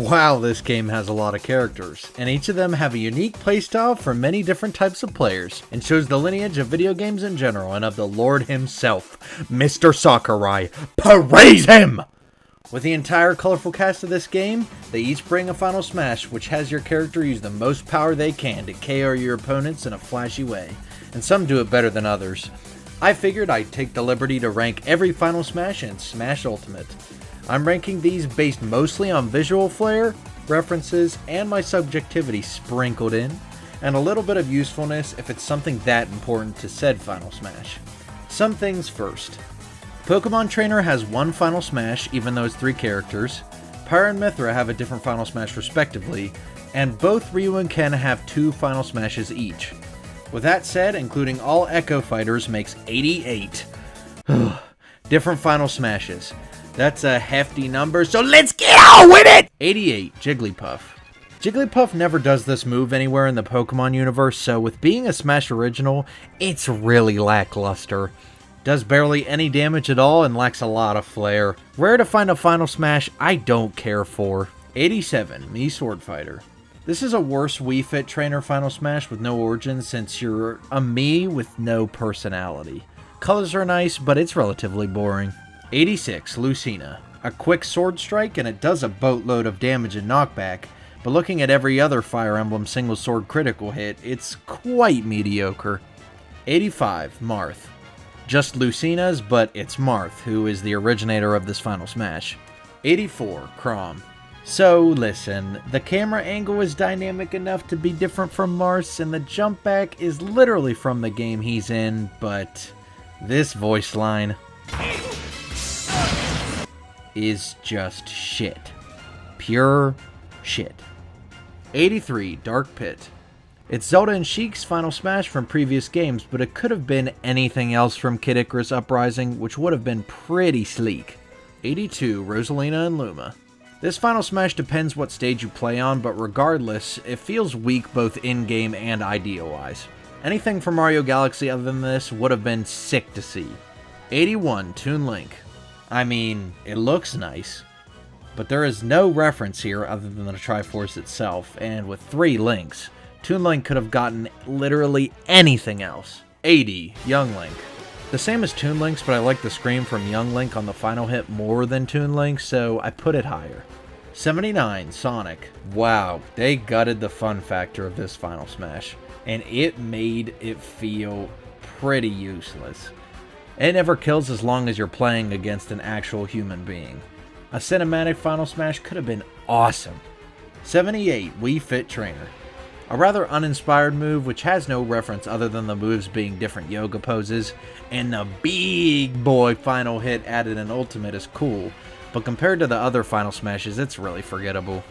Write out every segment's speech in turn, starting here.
Wow, this game has a lot of characters, and each of them have a unique playstyle for many different types of players, and shows the lineage of video games in general and of the Lord himself, Mr. Sakurai. Praise him! With the entire colorful cast of this game, they each bring a final smash which has your character use the most power they can to KO your opponents in a flashy way, and some do it better than others. I figured I'd take the liberty to rank every final smash in Smash Ultimate. I'm ranking these based mostly on visual flair, references, and my subjectivity sprinkled in, and a little bit of usefulness if it's something that important to said final smash. Some things first. Pokemon Trainer has one final smash, even though it's 3 characters. Pyra and Mythra have a different final smash respectively, and both Ryu and Ken have 2 final smashes each. With that said, including all Echo Fighters makes 88 different final smashes. That's a hefty number, so let's get on with it! 88, Jigglypuff. Jigglypuff never does this move anywhere in the Pokemon universe, so with being a Smash original, it's really lackluster. Does barely any damage at all and lacks a lot of flair. Rare to find a final smash I don't care for. 87, Mii Swordfighter. This is a worse Wii Fit Trainer final smash with no origin since you're a Mii with no personality. Colors are nice, but it's relatively boring. 86, Lucina. A quick sword strike and it does a boatload of damage and knockback, but looking at every other Fire Emblem single sword critical hit, it's quite mediocre. 85, Marth. Just Lucina's, but it's Marth, who is the originator of this final smash. 84, Chrom. So listen, the camera angle is dynamic enough to be different from Marth's, and the jump back is literally from the game he's in, but this voice line is just shit. Pure shit. 83, Dark Pit. It's Zelda and Sheik's final smash from previous games, but it could have been anything else from Kid Icarus Uprising, which would have been pretty sleek. 82, Rosalina and Luma. This final smash depends what stage you play on, but regardless, it feels weak both in-game and idea-wise. Anything from Mario Galaxy other than this would have been sick to see. 81, Toon Link. I mean, it looks nice, but there is no reference here other than the Triforce itself, and with 3 links, Toon Link could have gotten literally anything else. 80, Young Link. The same as Toon Link's, but I like the scream from Young Link on the final hit more than Toon Link, so I put it higher. 79, Sonic. Wow, they gutted the fun factor of this final smash, and it made it feel pretty useless. It never kills as long as you're playing against an actual human being. A cinematic final smash could have been awesome. 78, Wii Fit Trainer. A rather uninspired move which has no reference other than the moves being different yoga poses, and the big boy final hit added in Ultimate is cool, but compared to the other final smashes it's really forgettable.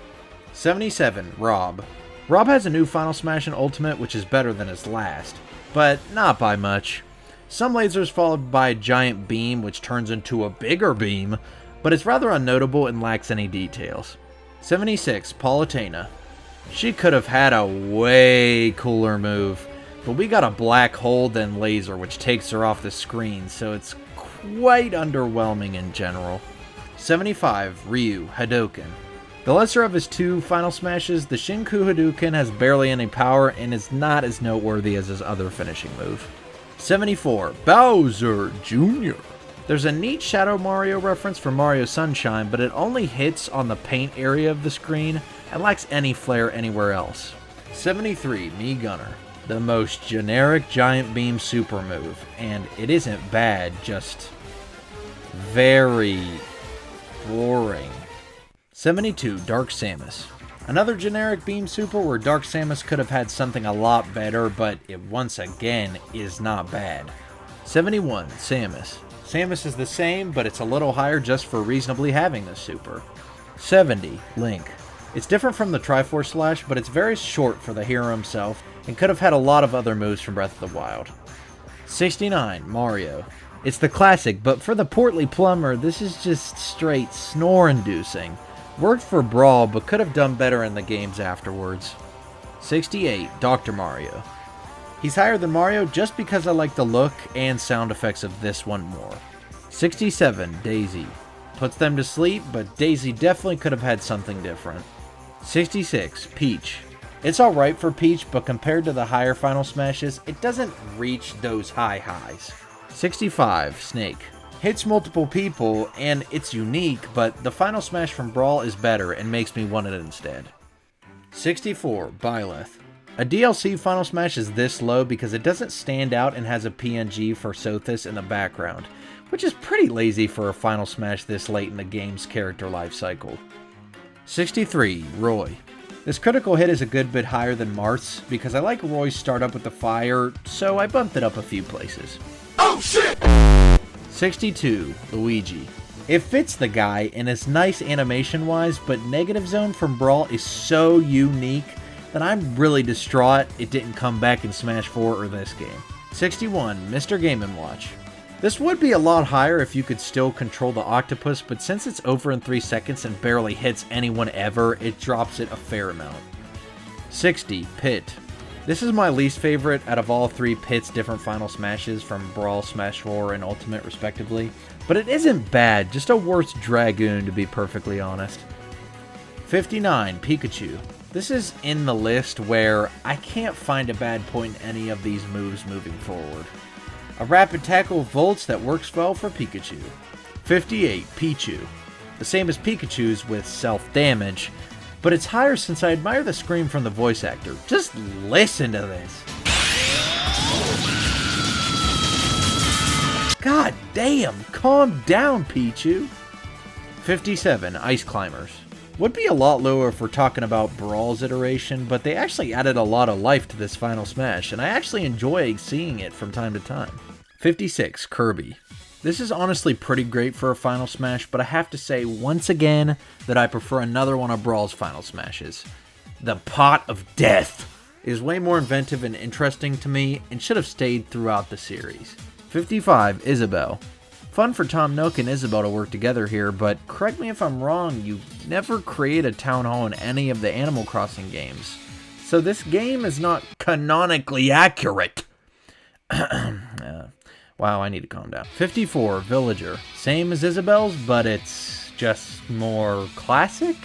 77, Rob. Rob has a new final smash in Ultimate which is better than his last, but not by much. Some lasers followed by a giant beam which turns into a bigger beam, but it's rather unnotable and lacks any details. 76, Palutena. She could have had a way cooler move, but we got a black hole then laser which takes her off the screen, so it's quite underwhelming in general. 75, Ryu, Hadoken. The lesser of his 2 final smashes, the Shinku Hadoken has barely any power and is not as noteworthy as his other finishing move. 74, Bowser Jr. There's a neat Shadow Mario reference for Mario Sunshine, but it only hits on the paint area of the screen and lacks any flair anywhere else. 73, Mii Gunner. The most generic giant beam super move, and it isn't bad, just very boring. 72, Dark Samus. Another generic beam super where Dark Samus could have had something a lot better, but it once again is not bad. 71, Samus. Samus is the same, but it's a little higher just for reasonably having this super. 70, Link. It's different from the Triforce Slash, but it's very short for the hero himself, and could have had a lot of other moves from Breath of the Wild. 69, Mario. It's the classic, but for the portly plumber, this is just straight snore-inducing. Worked for Brawl, but could have done better in the games afterwards. 68, Dr. Mario. He's higher than Mario just because I like the look and sound effects of this one more. 67, Daisy. Puts them to sleep, but Daisy definitely could have had something different. 66, Peach. It's alright for Peach, but compared to the higher Final Smashes, it doesn't reach those high highs. 65, Snake. Hits multiple people, and it's unique, but the Final Smash from Brawl is better and makes me want it instead. 64, Byleth. A DLC Final Smash is this low because it doesn't stand out and has a PNG for Sothis in the background, which is pretty lazy for a Final Smash this late in the game's character life cycle. 63, Roy. This critical hit is a good bit higher than Marth's because I like Roy's startup with the fire, so I bumped it up a few places. Oh shit! 62, Luigi. It fits the guy and is nice animation wise, but Negative Zone from Brawl is so unique that I'm really distraught it didn't come back in Smash 4 or this game. 61, Mr. Game & Watch. This would be a lot higher if you could still control the octopus, but since it's over in 3 seconds and barely hits anyone ever, it drops it a fair amount. 60, Pit. This is my least favorite out of all 3 Pit's different Final Smashes from Brawl, Smash 4, and Ultimate respectively, but it isn't bad, just a worse Dragoon to be perfectly honest. 59, Pikachu. This is in the list where I can't find a bad point in any of these moves moving forward. A rapid tackle with volts that works well for Pikachu. 58, Pichu. The same as Pikachu's with self-damage, but it's higher since I admire the scream from the voice actor. Just listen to this. God damn, calm down, Pichu. 57, Ice Climbers. Would be a lot lower if we're talking about Brawl's iteration, but they actually added a lot of life to this Final Smash, and I actually enjoy seeing it from time to time. 56, Kirby. This is honestly pretty great for a Final Smash, but I have to say once again that I prefer another one of Brawl's Final Smashes. The Pot of Death is way more inventive and interesting to me, and should have stayed throughout the series. 55, Isabelle. Fun for Tom Nook and Isabelle to work together here, but correct me if I'm wrong, you never create a town hall in any of the Animal Crossing games. So this game is not canonically accurate. Wow, I need to calm down. 54, Villager. Same as Isabelle's, but it's just more classic?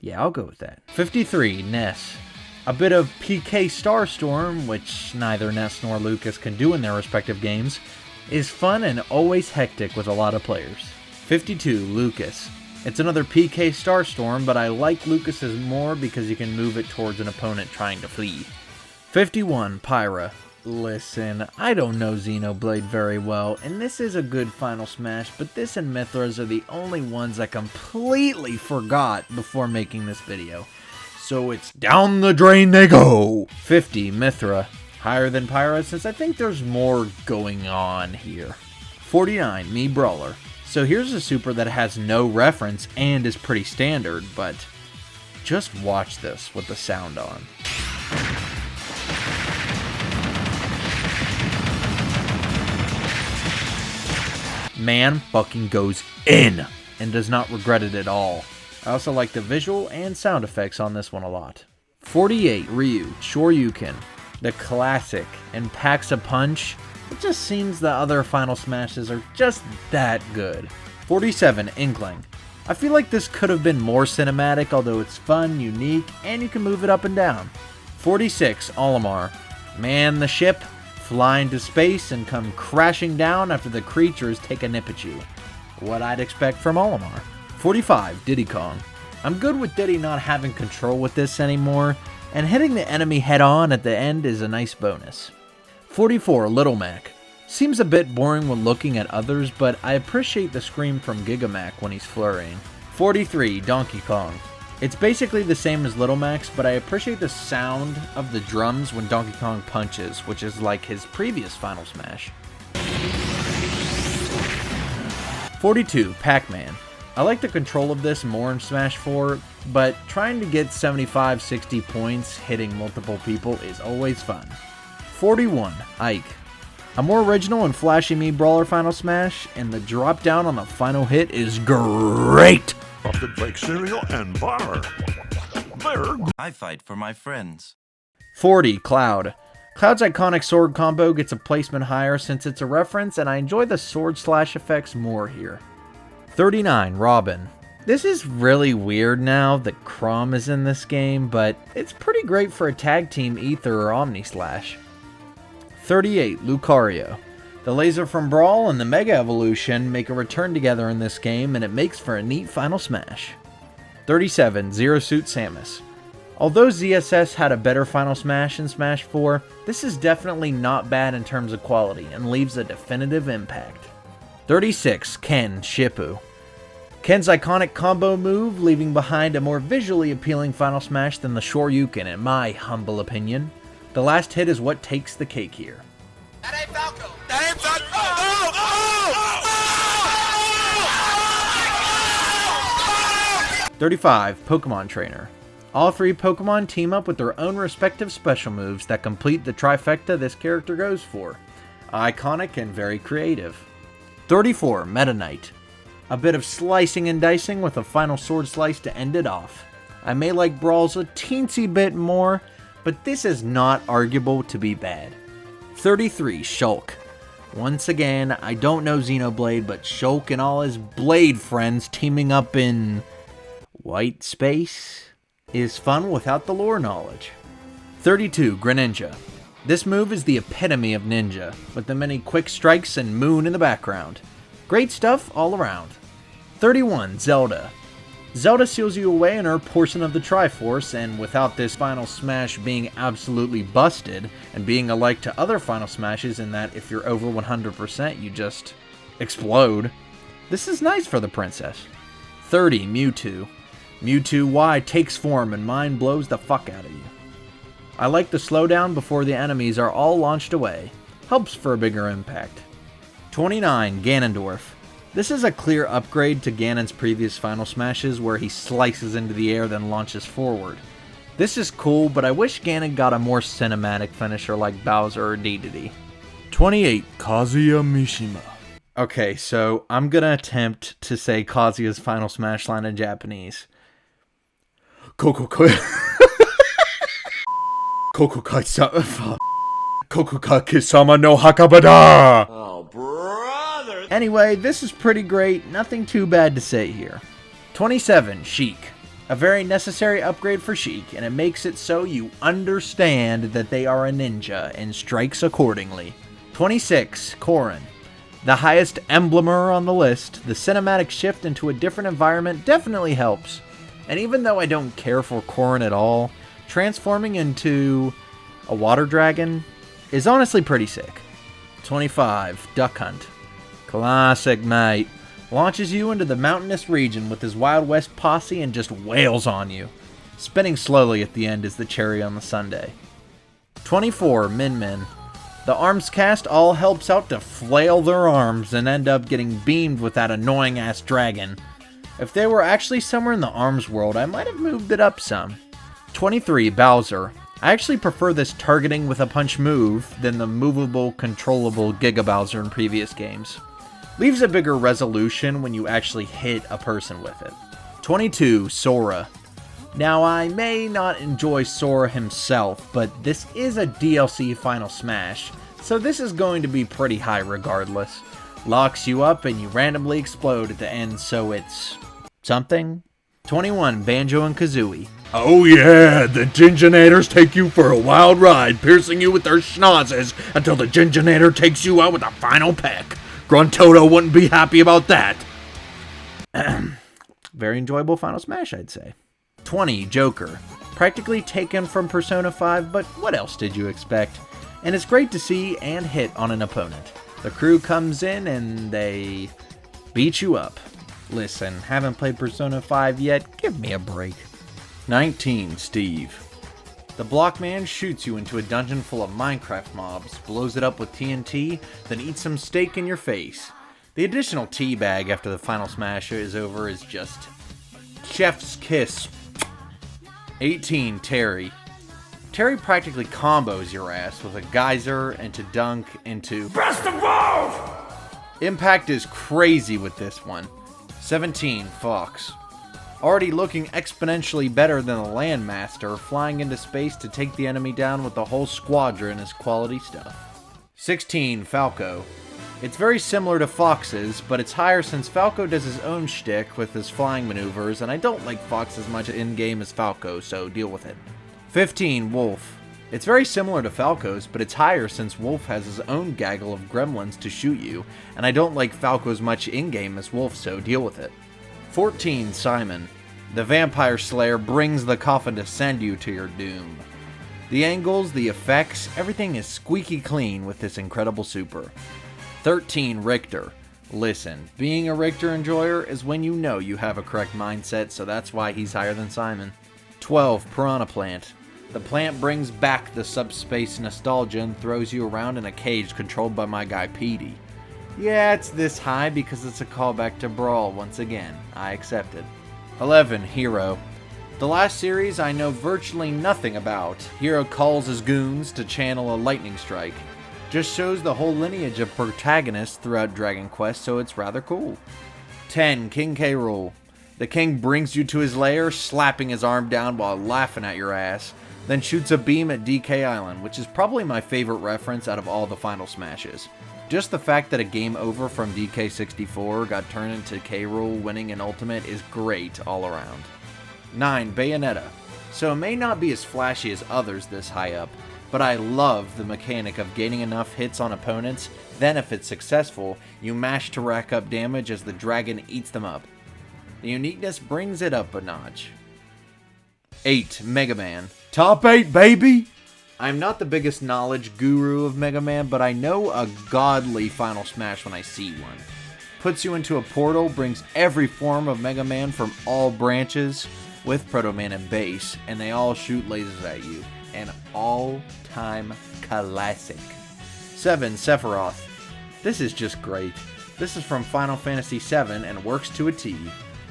Yeah, I'll go with that. 53, Ness. A bit of PK Starstorm, which neither Ness nor Lucas can do in their respective games, is fun and always hectic with a lot of players. 52, Lucas. It's another PK Starstorm, but I like Lucas's more because you can move it towards an opponent trying to flee. 51, Pyra. Listen, I don't know Xenoblade very well, and this is a good Final Smash, but this and Mythra's are the only ones I completely forgot before making this video. So it's down the drain they go! 50, Mythra. Higher than Pyra since I think there's more going on here. 49, Mii Brawler. So here's a super that has no reference and is pretty standard, but just watch this with the sound on. Man fucking goes in and does not regret it at all. I also like the visual and sound effects on this one a lot. 48, Ryu, Shoryuken. The classic, and packs a punch. It just seems the other Final Smashes are just that good. 47, Inkling. I feel like this could have been more cinematic, although it's fun, unique, and you can move it up and down. 46, Olimar. Man the ship, fly into space, and come crashing down after the creatures take a nip at you. What I'd expect from Olimar. 45, Diddy Kong. I'm good with Diddy not having control with this anymore, and hitting the enemy head on at the end is a nice bonus. 44, Little Mac. Seems a bit boring when looking at others, but I appreciate the scream from Gigamac when he's flurrying. 43, Donkey Kong. It's basically the same as Little Mac's, but I appreciate the sound of the drums when Donkey Kong punches, which is like his previous Final Smash. 42, Pac-Man. I like the control of this more in Smash 4, but trying to get 75-60 points hitting multiple people is always fun. 41, Ike. A more original and flashy Mii Brawler Final Smash, and the drop down on the final hit is great! Frosted Flake cereal and bar. I fight for my friends. 40, Cloud. Cloud's iconic sword combo gets a placement higher since it's a reference, and I enjoy the sword slash effects more here. 39, Robin. This is really weird now that Chrom is in this game, but it's pretty great for a tag team Ether or Omni Slash. 38, Lucario. The laser from Brawl and the Mega Evolution make a return together in this game, and it makes for a neat final smash. 37, Zero Suit Samus. Although ZSS had a better final smash in Smash 4, this is definitely not bad in terms of quality, and leaves a definitive impact. 36, Ken Shippu. Ken's iconic combo move, leaving behind a more visually appealing final smash than the Shoryuken in my humble opinion. The last hit is what takes the cake here. That ain't Falco! That ain't Falco! 35, Pokemon Trainer. All three Pokemon team up with their own respective special moves that complete the trifecta this character goes for. Iconic and very creative. 34, Meta Knight. A bit of slicing and dicing with a final sword slice to end it off. I may like Brawls a teensy bit more, but this is not arguable to be bad. 33, Shulk. Once again, I don't know Xenoblade, but Shulk and all his Blade friends teaming up in white space is fun without the lore knowledge. 32, Greninja. This move is the epitome of ninja, with the many quick strikes and moon in the background. Great stuff all around. 31, Zelda. Zelda seals you away in her portion of the Triforce, and without this final smash being absolutely busted, and being alike to other final smashes in that if you're over 100% you just explode, this is nice for the princess. 30, Mewtwo. Mewtwo Y takes form and mind blows the fuck out of you. I like the slowdown before the enemies are all launched away. Helps for a bigger impact. 29, Ganondorf. This is a clear upgrade to Ganon's previous final smashes where he slices into the air then launches forward. This is cool, but I wish Ganon got a more cinematic finisher like Bowser or Dedede. 28, Kazuya Mishima. Okay, so I'm gonna attempt to say Kazuya's final smash line in Japanese. Kokokaki-sama no Hakabada! Oh, brother! Anyway, this is pretty great, nothing too bad to say here. 27, Sheik. A very necessary upgrade for Sheik, and it makes it so you understand that they are a ninja and strikes accordingly. 26, Corrin. The highest emblemer on the list, the cinematic shift into a different environment definitely helps. And even though I don't care for Corrin at all, transforming into a water dragon is honestly pretty sick. 25, Duck Hunt. Classic, mate. Launches you into the mountainous region with his Wild West posse and just wails on you. Spinning slowly at the end is the cherry on the sundae. 24, Min Min. The arms cast all helps out to flail their arms and end up getting beamed with that annoying ass dragon. If they were actually somewhere in the arms world, I might have moved it up some. 23, Bowser. I actually prefer this targeting with a punch move than the movable, controllable Giga Bowser in previous games. Leaves a bigger resolution when you actually hit a person with it. 22, Sora. Now, I may not enjoy Sora himself, but this is a DLC Final Smash, so this is going to be pretty high regardless. Locks you up and you randomly explode at the end, so it's something. 21, Banjo and Kazooie. Oh yeah, the Ginginators take you for a wild ride, piercing you with their schnozzes until the Ginginator takes you out with a final peck. Gruntoto wouldn't be happy about that. Very enjoyable Final Smash, I'd say. 20, Joker. Practically taken from Persona 5, but what else did you expect? And it's great to see and hit on an opponent. The crew comes in and they beat you up. Listen, haven't played Persona 5 yet, give me a break. 19, Steve. The Blockman shoots you into a dungeon full of Minecraft mobs, blows it up with TNT, then eats some steak in your face. The additional tea bag after the final smash is over is just chef's kiss. 18, Terry. Terry practically combos your ass with a geyser into dunk into best of both! Impact is crazy with this one. 17, Fox. Already looking exponentially better than the Landmaster, flying into space to take the enemy down with the whole squadron is quality stuff. 16, Falco. It's very similar to Fox's, but it's higher since Falco does his own shtick with his flying maneuvers, and I don't like Fox as much in-game as Falco, so deal with it. 15. Wolf. It's very similar to Falco's, but it's higher since Wolf has his own gaggle of gremlins to shoot you, and I don't like Falco as much in-game as Wolf, so deal with it. 14. Simon. The Vampire Slayer brings the coffin to send you to your doom. The angles, the effects, everything is squeaky clean with this incredible super. 13. Richter. Listen, being a Richter enjoyer is when you know you have a correct mindset, so that's why he's higher than Simon. 12. Piranha Plant. The plant brings back the subspace nostalgia and throws you around in a cage controlled by my guy Petey. Yeah, it's this high because it's a callback to Brawl once again. I accept it. 11. Hero. The last series I know virtually nothing about. Hero calls his goons to channel a lightning strike. Just shows the whole lineage of protagonists throughout Dragon Quest, so it's rather cool. 10. King K. Rool. The king brings you to his lair, slapping his arm down while laughing at your ass, then shoots a beam at DK Island, which is probably my favorite reference out of all the Final Smashes. Just the fact that a game over from DK64 got turned into K. Rool winning an Ultimate is great all around. 9. Bayonetta. So it may not be as flashy as others this high up, but I love the mechanic of gaining enough hits on opponents, then if it's successful, you mash to rack up damage as the dragon eats them up. The uniqueness brings it up a notch. 8. Mega Man. Top 8, baby! I'm not the biggest knowledge guru of Mega Man, but I know a godly Final Smash when I see one. Puts you into a portal, brings every form of Mega Man from all branches, with Proto Man and base, and they all shoot lasers at you. An all-time classic. 7. Sephiroth. This is just great. This is from Final Fantasy VII and works to a T.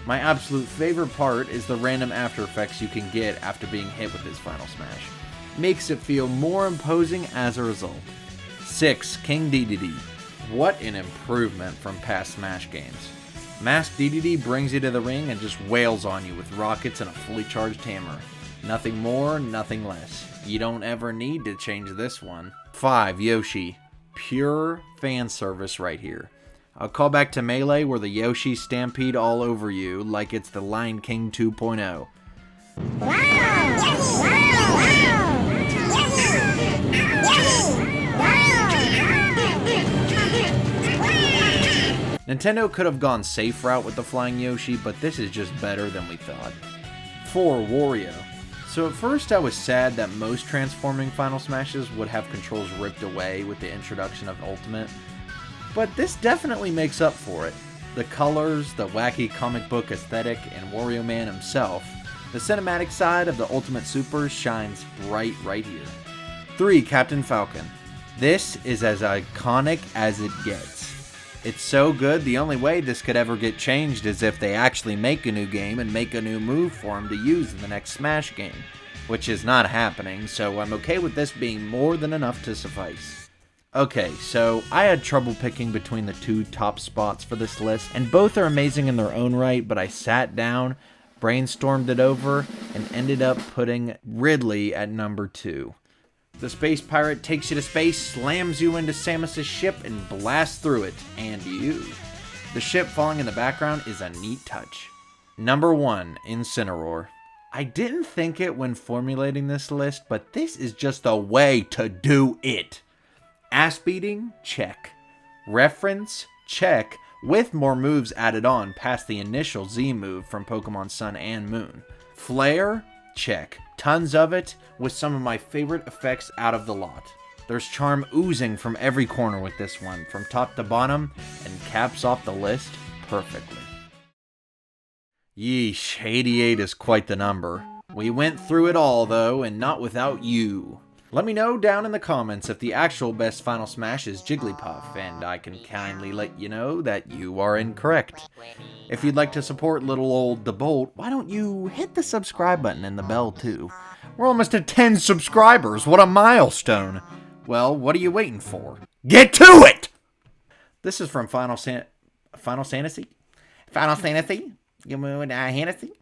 My absolute favorite part is the random after effects you can get after being hit with his Final Smash. Makes it feel more imposing as a result. 6. King Dedede. What an improvement from past Smash games. Masked Dedede brings you to the ring and just wails on you with rockets and a fully charged hammer. Nothing more, nothing less. You don't ever need to change this one. 5. Yoshi. Pure fan service right here. I'll call back to Melee where the Yoshi stampede all over you like it's the Lion King 2.0. Nintendo could have gone safe route with the Flying Yoshi, but this is just better than we thought. 4. Wario. So at first I was sad that most transforming Final Smashes would have controls ripped away with the introduction of Ultimate, but this definitely makes up for it. The colors, the wacky comic book aesthetic, and Wario Man himself, the cinematic side of the Ultimate Super shines bright right here. 3. Captain Falcon. This is as iconic as it gets. It's so good, the only way this could ever get changed is if they actually make a new game and make a new move for him to use in the next Smash game, which is not happening, so I'm okay with this being more than enough to suffice. Okay, so I had trouble picking between the two top spots for this list, and both are amazing in their own right, but I sat down, brainstormed it over, and ended up putting Ridley at number 2. The space pirate takes you to space, slams you into Samus' ship, and blasts through it. And you. The ship falling in the background is a neat touch. Number 1, Incineroar. I didn't think it when formulating this list, but this is just the way to do it. Ass beating? Check. Reference? Check. With more moves added on past the initial Z move from Pokemon Sun and Moon. Flare? Check. Tons of it, with some of my favorite effects out of the lot. There's charm oozing from every corner with this one, from top to bottom, and caps off the list perfectly. Yeesh, 88 is quite the number. We went through it all though, and not without you. Let me know down in the comments if the actual best Final Smash is Jigglypuff, and I can kindly let you know that you are incorrect. If you'd like to support little old DeBolt, why don't you hit the subscribe button and the bell too? We're almost at 10 subscribers, what a milestone! Well, what are you waiting for? Get to it! This is from Final Fantasy? Final Fantasy? You mean Hennessy?